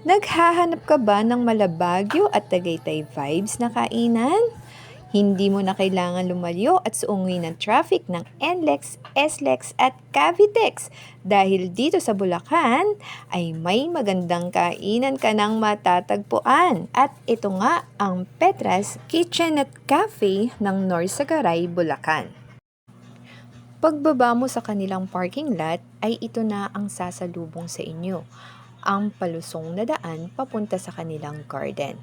Naghahanap ka ba ng Malabagyo at Tagaytay vibes na kainan? Hindi mo na kailangan lumalyo at suungin ng traffic ng NLEX, SLEX at Cavitex dahil dito sa Bulacan ay may magandang kainan ka ng matatagpuan. At ito nga ang Petras Kitchen at Cafe ng Norsagaray, Bulacan. Pagbaba mo sa kanilang parking lot ay ito na ang sasalubong sa inyo, ang palusong na daan papunta sa kanilang garden.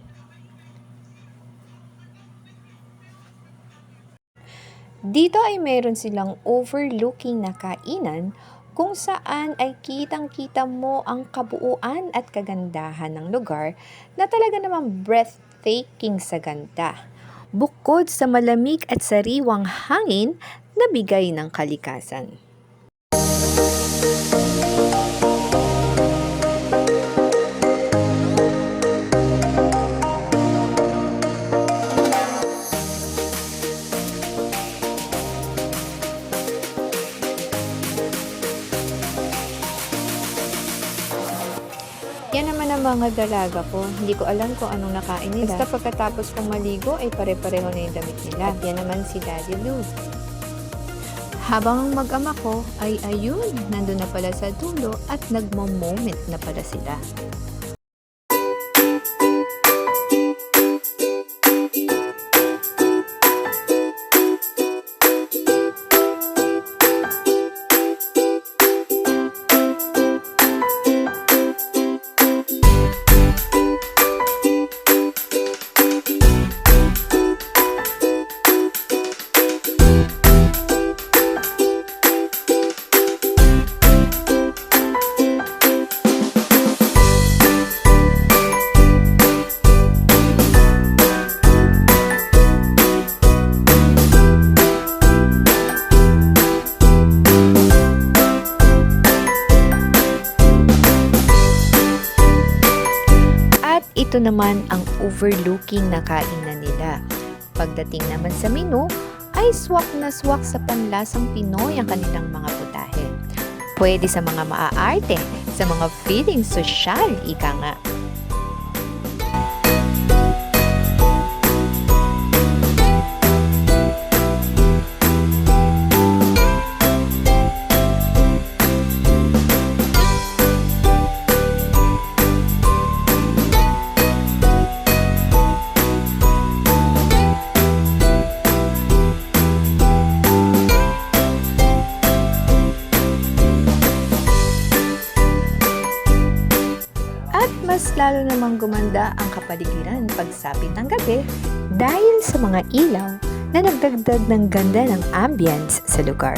Dito ay meron silang overlooking na kainan kung saan ay kitang-kita mo ang kabuuan at kagandahan ng lugar na talaga namang breathtaking sa ganda. Bukod sa malamig at sariwang hangin na bigay ng kalikasan. Yan naman ang mga dalaga ko. Hindi ko alam kung anong nakain nila. Basta pagkatapos kong maligo ay pare-pareho na yung damit nila. At yan naman si Daddy Lou. Habang mag-ama ko ay ayun, nandun na pala sa dulo at nagmo-moment na pala sila. Ito naman ang overlooking na kainan nila. Pagdating naman sa menu, ay swak na swak sa panlasang Pinoy ang kanilang mga putahe. Pwede sa mga maaarte, sa mga feeling sosyal, ika nga. Mas lalo namang gumanda ang kapaligiran pagsapit ng gabi dahil sa mga ilaw na nagdagdag ng ganda ng ambience sa lugar.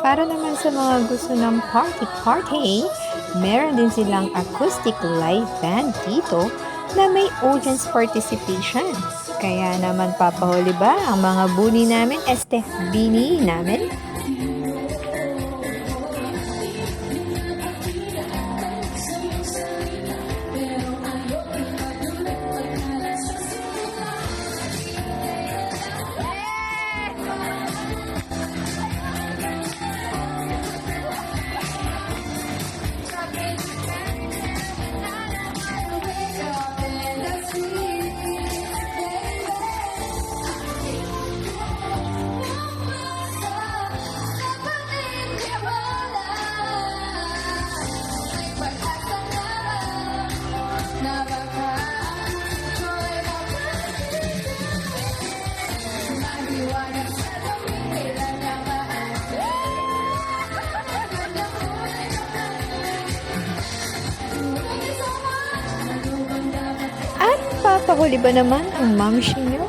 Para naman sa mga gusto ng party-party, meron din silang acoustic live band dito na may audience participation. Kaya naman papahuli ba ang mga buni namin, bini namin? At papahuli ba naman ang mamshi nyo?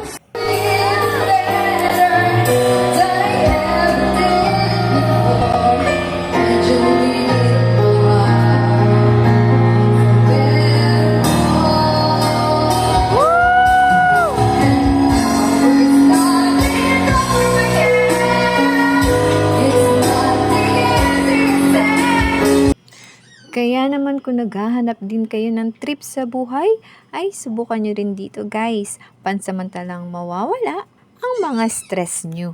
Kaya naman kung naghahanap din kayo ng trip sa buhay, ay subukan nyo rin dito guys. Pansamantalang mawawala ang mga stress nyo.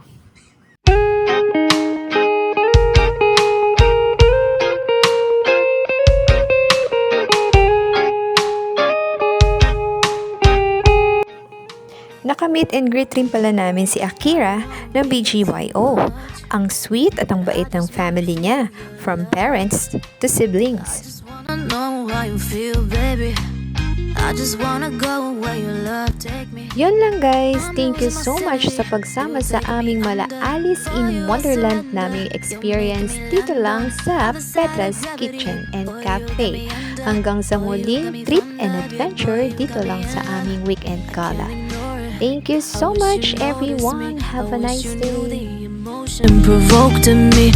Naka-meet and greet rin pala namin si Akira ng BGYO. Ang sweet at ang bait ng family niya, from parents to siblings. Yun lang guys, thank you so much sa pagsama sa aming mala Alice in Wonderland naming experience dito lang sa Petra's Kitchen and Cafe. Hanggang sa muling trip and adventure dito lang sa aming weekend gala. Thank you so much everyone. Have a nice day. Provoked in me.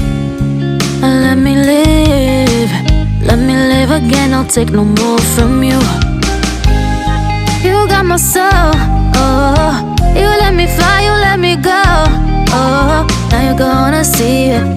Let me live again. I'll take no more from you. You got my soul. Oh, you let me fly, you let me go. Oh, now you're gonna see it.